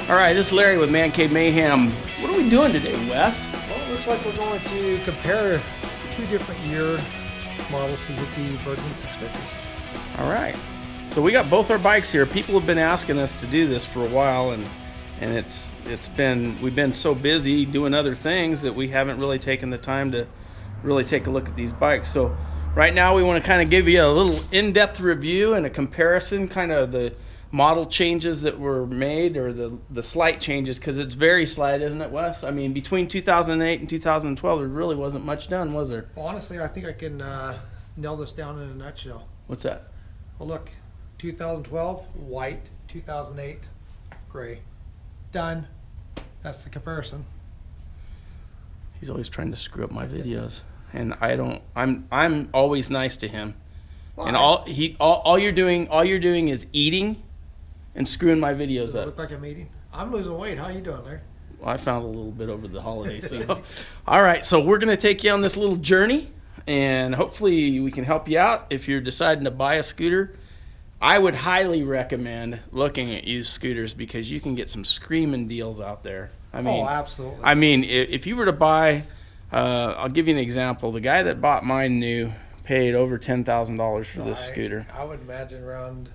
All right, this is Larry with ManCave Mayhem. What are we doing today, Wes? Well, it looks like we're going to compare two different year model Suzuki Burgman 650s. All right. So we got both our bikes here. People have been asking us to do this for a while, and we've been so busy doing other things that we haven't really taken the time to really take a look at these bikes. So right now we want to kind of give you a little in-depth review and a comparison, kind of the model changes that were made, or the slight changes, because it's very slight, isn't it, Wes? I mean, between 2008 and 2012, there really wasn't much done, was there? Well, honestly, I think I can nail this down in a nutshell. What's that? Well, look, 2012, white, 2008, gray. Done. That's the comparison. He's always trying to screw up my videos, and I'm always nice to him. Well, and all you're doing is eating and screwing my videos Does it up. look like I'm eating? I'm losing weight. How you doing there? Well, I found a little bit over the holidays. So. All right, so we're going to take you on this little journey, and hopefully we can help you out if you're deciding to buy a scooter. I would highly recommend looking at used scooters because you can get some screaming deals out there. I mean, oh, absolutely. I mean, if you were to buy, I'll give you an example. The guy that bought mine new paid over $10,000 for this scooter. I would imagine around,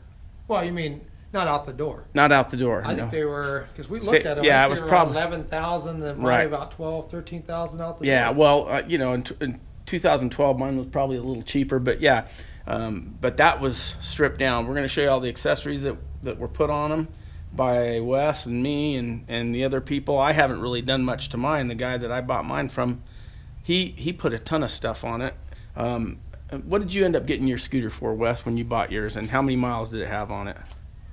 well, you mean not out the door? Not out the door. I think they were, because we looked at them. Yeah, it was probably 11,000, and probably about 12, 13,000 out the door. Yeah, well, you know, in 2012, mine was probably a little cheaper, but yeah, but that was stripped down. We're going to show you all the accessories that were put on them by Wes and me and the other people. I haven't really done much to mine. The guy that I bought mine from, he put a ton of stuff on it. What did you end up getting your scooter for, Wes, when you bought yours, and how many miles did it have on it?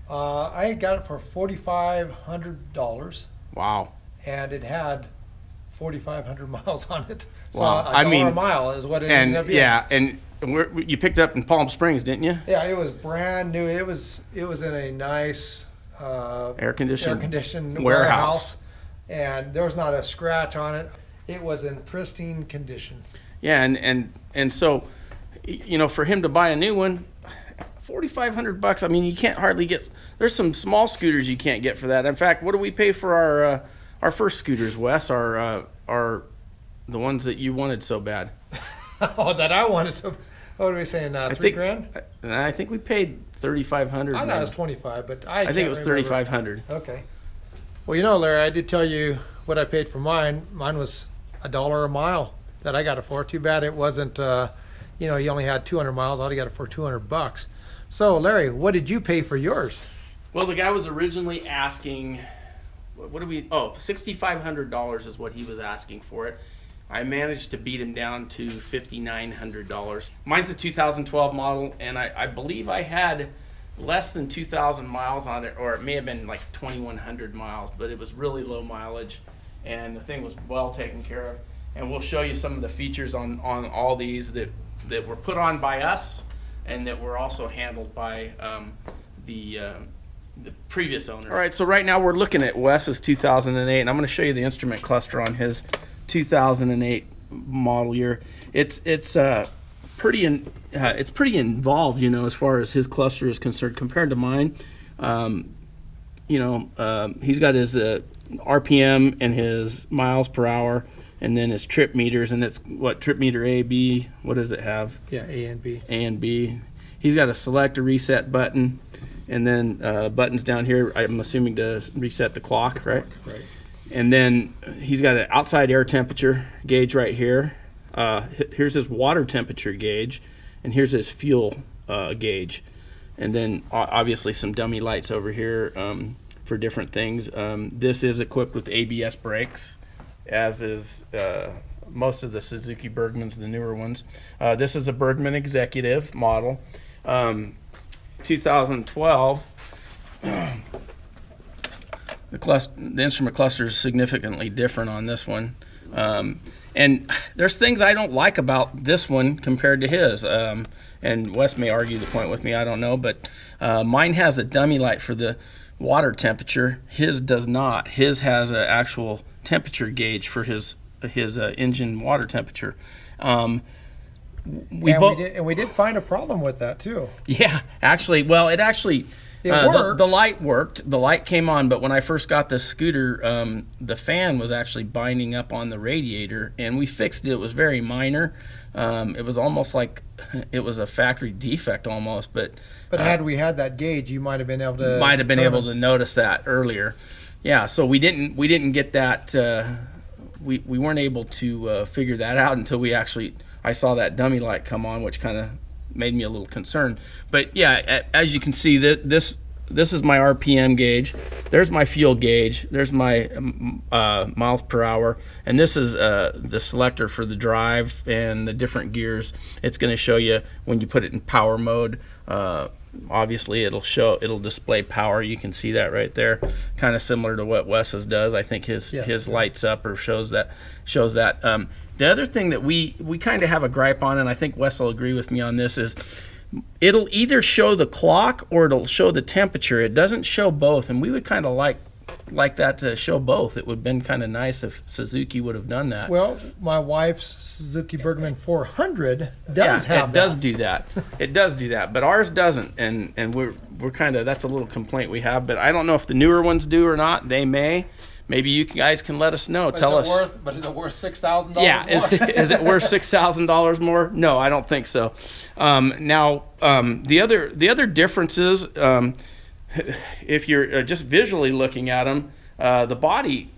I got it for $4,500. Wow. And it had 4,500 miles on it. So wow. I mean, a mile is what it ended up being. Yeah, and you picked it up in Palm Springs, didn't you? Yeah, it was brand new. It was in a nice air-conditioned warehouse, and there was not a scratch on it. It was in pristine condition. Yeah, and so, you know, for him to buy a new one, $4,500. I mean, you can't hardly get. There's some small scooters you can't get for that. In fact, what do we pay for our first scooters, Wes? Our the ones that you wanted so bad. Oh, that I wanted so. What are we saying? $3,000? I think we paid $3,500. I thought it was 25, but I think it was $3,500. Okay. Well, you know, Larry, I did tell you what I paid for mine. Mine was $1 a mile that I got it for. Too bad it wasn't. You know, you only had 200 miles. I would have got it for $200. So, Larry, what did you pay for yours? Well, the guy was originally asking, $6,500 is what he was asking for it. I managed to beat him down to $5,900. Mine's a 2012 model, and I believe I had less than 2,000 miles on it, or it may have been like 2,100 miles, but it was really low mileage, and the thing was well taken care of. And we'll show you some of the features on all these that were put on by us, and that were also handled by the previous owner. All right, so right now we're looking at Wes's 2008, and I'm going to show you the instrument cluster on his 2008 model year. It's pretty involved, you know, as far as his cluster is concerned compared to mine. You know, he's got his RPM and his miles per hour, and then his trip meters, and it's what, trip meter A, B, what does it have? Yeah, A and B. A and B. He's got a select, a reset button, and then buttons down here, I'm assuming to reset the clock, right? Right. And then he's got an outside air temperature gauge right here. Here's his water temperature gauge, and here's his fuel gauge. And then obviously some dummy lights over here for different things. This is equipped with ABS brakes, as is most of the Suzuki Burgmans, the newer ones. This is a Burgman Executive model, 2012. The instrument cluster is significantly different on this one. And there's things I don't like about this one compared to his. And Wes may argue the point with me, I don't know. But mine has a dummy light for the water temperature. His does not. His has an actual temperature gauge for his engine water temperature. We did find a problem with that too. Yeah, actually, well, it It worked. The light worked. The light came on, but when I first got this scooter, the fan was actually binding up on the radiator, and we fixed it. It was very minor. It was almost like it was a factory defect almost, but had we had that gauge, you might have been able to notice that earlier. Yeah, so we didn't get that. We weren't able to figure that out until I saw that dummy light come on, which kind of made me a little concerned. But yeah, as you can see, this is my RPM gauge. There's my fuel gauge. There's my miles per hour, and this is the selector for the drive and the different gears. It's going to show you when you put it in power mode. Obviously, it'll display power. You can see that right there, kind of similar to what Wes's does. I think his lights up or shows that. The other thing that we kind of have a gripe on, and I think Wes will agree with me on this, is it'll either show the clock or it'll show the temperature. It doesn't show both, and we would kind of like that to show both. It would have been kind of nice if Suzuki would have done that. Well, my wife's Suzuki Burgman 400 does have that. It does do that, but ours doesn't, and we're kind of, that's a little complaint we have, but I don't know if the newer ones do or not. They may. Maybe you guys can let us know. Tell us. But is it worth $6,000 more? Yeah, is it worth $6,000 more? No, I don't think so. Now, the other differences, if you're just visually looking at them, the body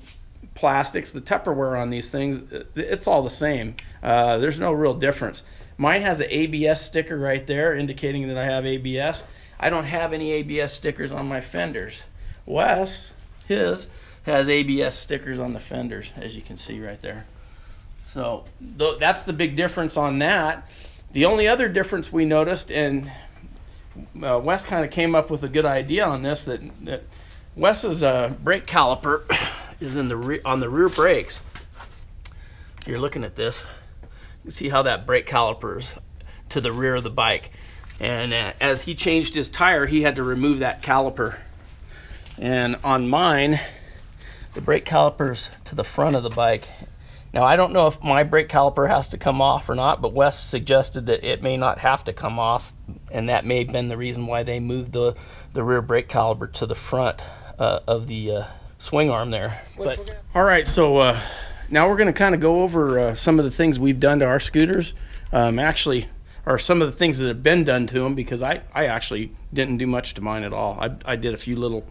plastics, the Tupperware on these things, it's all the same. There's no real difference. Mine has an ABS sticker right there indicating that I have ABS. I don't have any ABS stickers on my fenders. Wes, his has ABS stickers on the fenders, as you can see right there. So that's the big difference on that. The only other difference we noticed, and Wes kind of came up with a good idea on this, that Wes's brake caliper is on the rear brakes. If you're looking at this, you see how that brake caliper is to the rear of the bike. And as he changed his tire, he had to remove that caliper. And on mine, the brake caliper's to the front of the bike. Now, I don't know if my brake caliper has to come off or not, but Wes suggested that it may not have to come off, and that may have been the reason why they moved the rear brake caliper to the front of the swing arm there. But all right, so now we're going to kind of go over some of the things we've done to our scooters. Actually, or some of the things that have been done to them, because I actually didn't do much to mine at all. I did a few little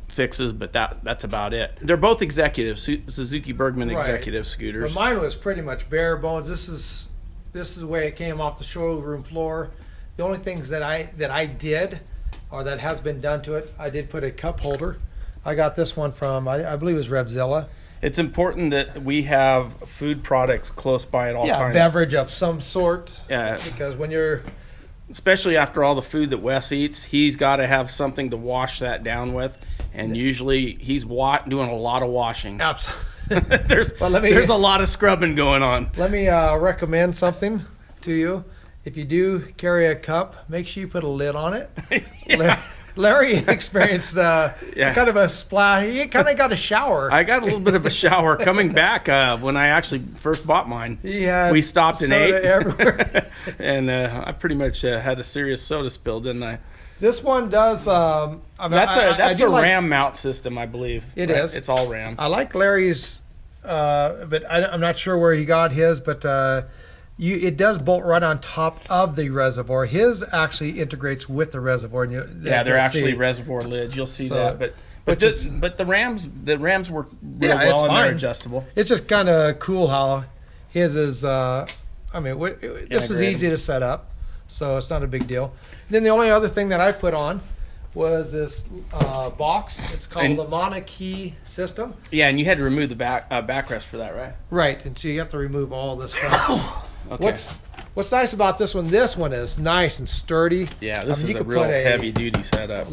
fixes, but that's about it. They're both executive Suzuki Burgman executive scooters. But mine was pretty much bare bones. This is the way it came off the showroom floor. The only things that I did, or that has been done to it, I did put a cup holder. I got this one from I believe it was Revzilla. It's important that we have food products close by at all times. Yeah, beverage of some sort. Yeah. Because when you're, especially after all the food that Wes eats, he's got to have something to wash that down with, and usually he's doing a lot of washing. Absolutely. There's a lot of scrubbing going on. Let me recommend something to you. If you do carry a cup, make sure you put a lid on it. Yeah. Larry experienced kind of a splash. He kind of got a shower. I got a little bit of a shower coming back when I actually first bought mine. We stopped and ate everywhere. And I pretty much had a serious soda spill, didn't I? This one does. That's a RAM mount system, I believe. It is. It's all RAM. I like Larry's, but I'm not sure where he got his, but it does bolt right on top of the reservoir. His actually integrates with the reservoir. And they're actually reservoir lids. You'll see that, but the Rams work really well and they're adjustable. It's just kind of cool how his is. This is easy to set up, so it's not a big deal. And then the only other thing that I put on was this box. It's called the ManCave system. Yeah, and you had to remove the backrest for that, right? Right, and so you have to remove all this stuff. Okay. What's nice about this one is nice and sturdy. Yeah, this is a real heavy-duty setup.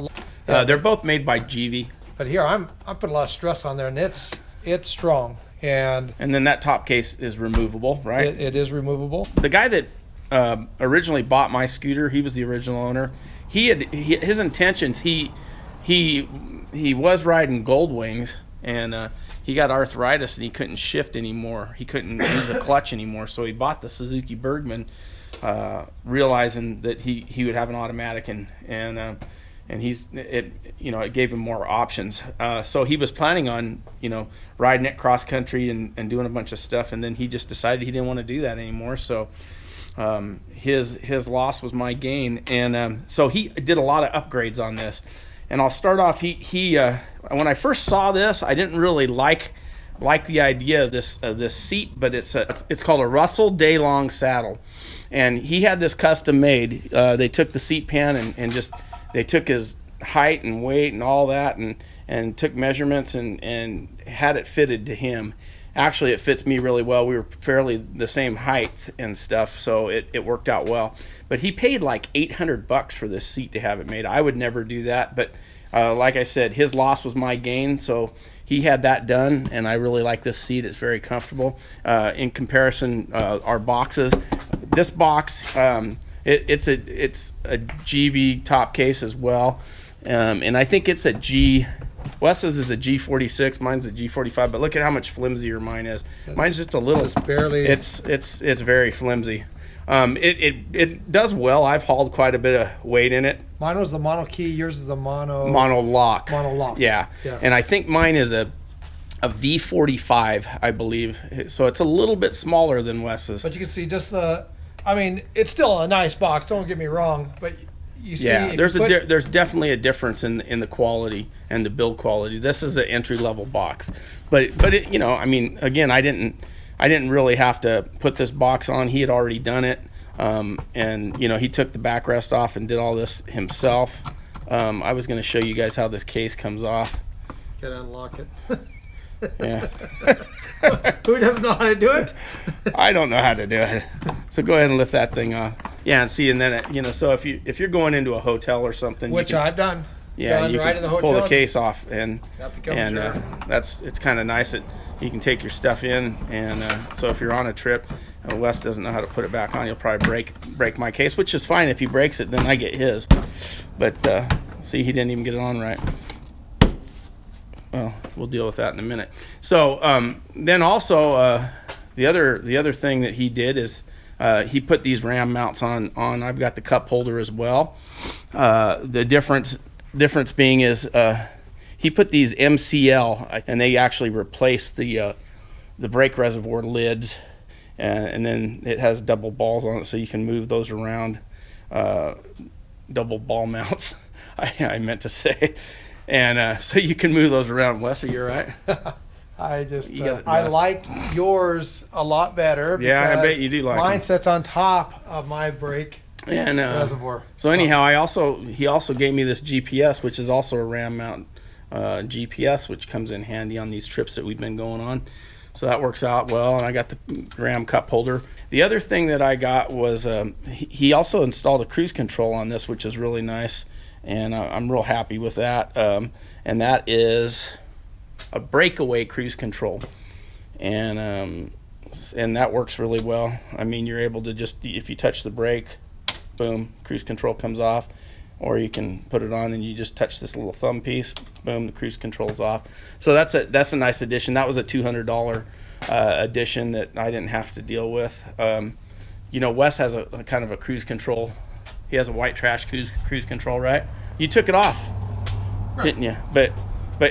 They're both made by GV. But here, I'm putting a lot of stress on there, and it's strong. And then that top case is removable, right? It is removable. The guy that originally bought my scooter, he was the original owner. His intentions, he was riding Gold Wings, and he got arthritis and he couldn't shift anymore. He couldn't use a clutch anymore, so he bought the Suzuki Burgman, realizing that he would have an automatic, and and it gave him more options. So he was planning on, riding it cross country and doing a bunch of stuff, and then he just decided he didn't want to do that anymore. So his loss was my gain, and so he did a lot of upgrades on this. And I'll start off. He when I first saw this, I didn't really like the idea of this seat, but it's called a Russell Day-Long saddle, and he had this custom made. They took the seat pan and just they took his height and weight and all that and took measurements and had it fitted to him. Actually, it fits me really well. We were fairly the same height and stuff, so it worked out well. But he paid like $800 for this seat to have it made. I would never do that, but like I said, his loss was my gain, so he had that done, and I really like this seat. It's very comfortable. In comparison, our boxes, this box, it's a GV top case as well, and I think it's a G. Wes's is a G46, mine's a G45, but look at how much flimsier mine is. Mine's just a little. It's barely. It's very flimsy. It does well. I've hauled quite a bit of weight in it. Mine was the mono key. Yours is the mono lock. Mono lock. Yeah. And I think mine is a V45, I believe. So it's a little bit smaller than Wes's. But you can see just it's still a nice box. Don't get me wrong, but. You see, there's definitely a difference in the quality and the build quality. This is an entry level box, but it, again, I didn't really have to put this box on. He had already done it, and he took the backrest off and did all this himself. I was going to show you guys how this case comes off. Gotta unlock it. Yeah. Who doesn't know how to do it? I don't know how to do it. So go ahead and lift that thing off. Yeah, and see, and then so if you're going into a hotel or something, which I've done. Yeah, you right can in the pull the case off, and sure. It's kind of nice that you can take your stuff in, and so if you're on a trip, Wes doesn't know how to put it back on. He'll probably break my case, which is fine. If he breaks it, then I get his. But see, he didn't even get it on right. Well, we'll deal with that in a minute. So then also the other thing that he did is he put these ram mounts on. I've got the cup holder as well. The difference being is he put these MCL, and they actually replaced the brake reservoir lids, and then it has double balls on it, so you can move those around. Double ball mounts, I meant to say. And so you can move those around. Wes, are you all right? I like yours a lot better. Yeah, I bet you do like mine. Sits on top of my brake reservoir. So anyhow, he also gave me this GPS, which is also a ram mount GPS, which comes in handy on these trips that we've been going on. So that works out well, and I got the ram cup holder. The other thing that I got was he also installed a cruise control on this, which is really nice. And I'm real happy with that. And that is a breakaway cruise control, and that works really well. I mean, you're able to just, if you touch the brake, boom, cruise control comes off, or you can put it on and you just touch this little thumb piece, boom, the cruise control's off. So that's a nice addition. That was a $200 addition that I didn't have to deal with. Wes has a kind of a cruise control. He has a white trash cruise control, right? You took it off, didn't you? But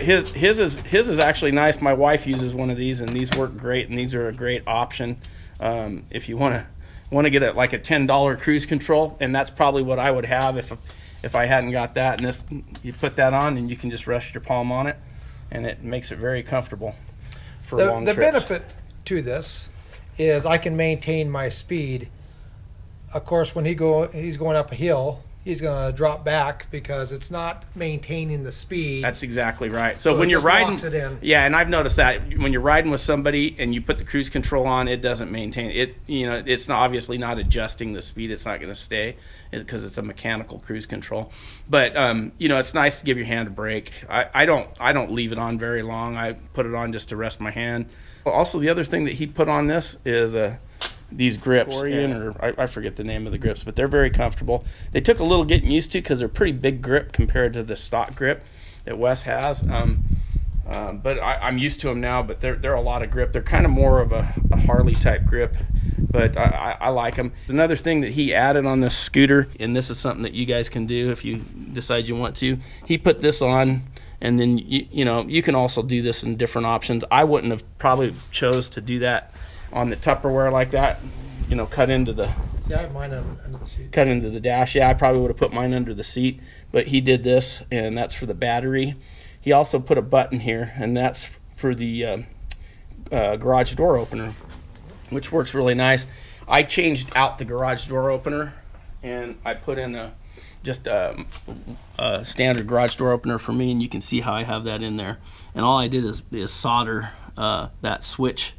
his is actually nice. My wife uses one of these, and these work great, and these are a great option if you want to get like a $10 cruise control, and that's probably what I would have if I hadn't got that. And this, you put that on, and you can just rest your palm on it, and it makes it very comfortable for long trips. The benefit to this is I can maintain my speed. Of course, when he's going up a hill, he's going to drop back because it's not maintaining the speed. That's exactly right. So when you're riding, locks it in. Yeah, and I've noticed that when you're riding with somebody and you put the cruise control on, it doesn't maintain it. It's obviously not adjusting the speed. It's not going to stay because it's a mechanical cruise control. But it's nice to give your hand a break. I don't leave it on very long. I put it on just to rest my hand. Also, the other thing that he put on this is these grips, I forget the name of the grips, but they're very comfortable. They took a little getting used to because they're pretty big grip compared to the stock grip that Wes has. But I'm used to them now, but they're a lot of grip. They're kind of more of a Harley type grip, but I like them. Another thing that he added on this scooter, and this is something that you guys can do if you decide you want to, he put this on, and then you know, you can also do this in different options. I wouldn't have probably chose to do that on the Tupperware like that, you know, cut into the See, I have mine under the seat. cut into the dash. Yeah, I probably would have put mine under the seat, but he did this, and that's for the battery. He also put a button here, and that's for the garage door opener, which works really nice. I changed out the garage door opener, and I put in just a standard garage door opener for me, and you can see how I have that in there. And all I did is solder that switch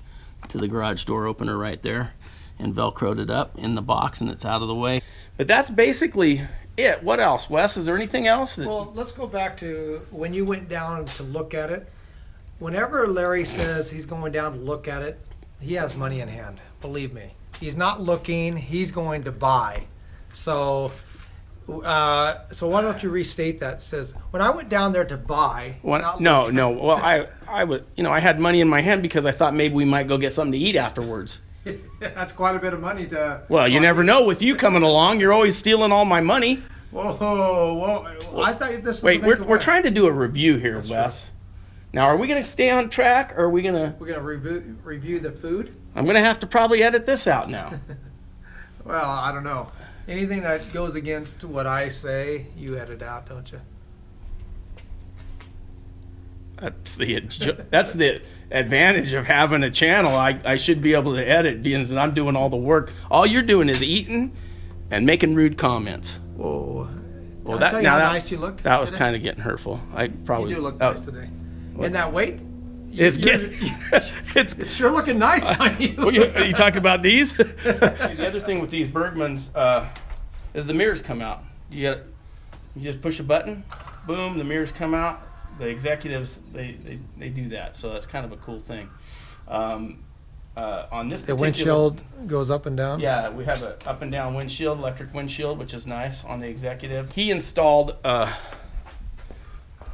to the garage door opener right there, and Velcroed it up in the box, and it's out of the way. But that's basically it. What else, Wes? Is there anything else? Well, let's go back to when you went down to look at it. Whenever Larry says he's going down to look at it, he has money in hand. Believe me. He's not looking. He's going to buy. So why don't you restate that? It says, when I went down there to buy. No. Well, I would, you know, I had money in my hand because I thought maybe we might go get something to eat afterwards. That's quite a bit of money to. Well, you never know. With you coming along, you're always stealing all my money. Whoa! I thought this was. Wait, we're trying to do a review here, That's Wes. Right. Now, are we going to stay on track, or are we going to? We're going to review the food. I'm going to have to probably edit this out now. Well, I don't know. Anything that goes against what I say, you edit out, don't you? That's the advantage of having a channel. I should be able to edit, because I'm doing all the work. All you're doing is eating and making rude comments. Whoa! Well, I'll tell you how nice you look. That was kind of getting hurtful. I probably you do look nice today. And that weight? It's sure looking nice on you. Well, you talk about these? The other thing with these Burgmans is the mirrors come out. You just push a button, boom, the mirrors come out. The executives, they do that, so that's kind of a cool thing. On this, the windshield goes up and down. Yeah, we have an up and down windshield, electric windshield, which is nice on the executive. He installed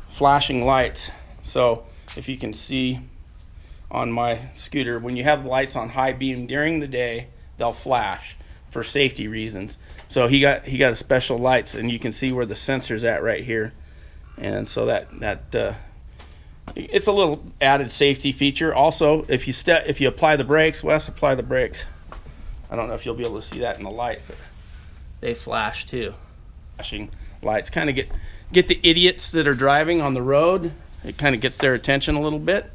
flashing lights, so if you can see on my scooter, when you have the lights on high beam during the day, they'll flash for safety reasons. So he got a special lights, and you can see where the sensor's at right here. And so that it's a little added safety feature. Also, if you apply the brakes, Wes, apply the brakes. I don't know if you'll be able to see that in the light, but they flash too. Flashing lights kind of get the idiots that are driving on the road. It kind of gets their attention a little bit.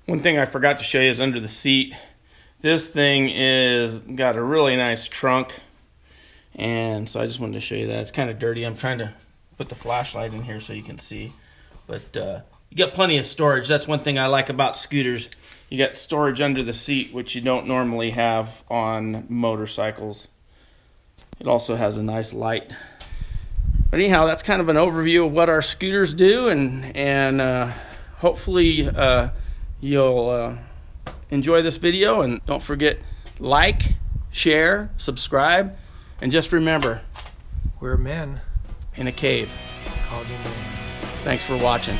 One thing I forgot to show you is under the seat. This thing got a really nice trunk, and so I just wanted to show you that. It's kind of dirty. I'm trying to put the flashlight in here so you can see, but you got plenty of storage. That's one thing I like about scooters. You got storage under the seat, which you don't normally have on motorcycles. It also has a nice light. But anyhow, that's kind of an overview of what our scooters do, and hopefully you'll enjoy this video, and don't forget, like, share, subscribe, and just remember, we're men in a cave causing rain. Thanks for watching.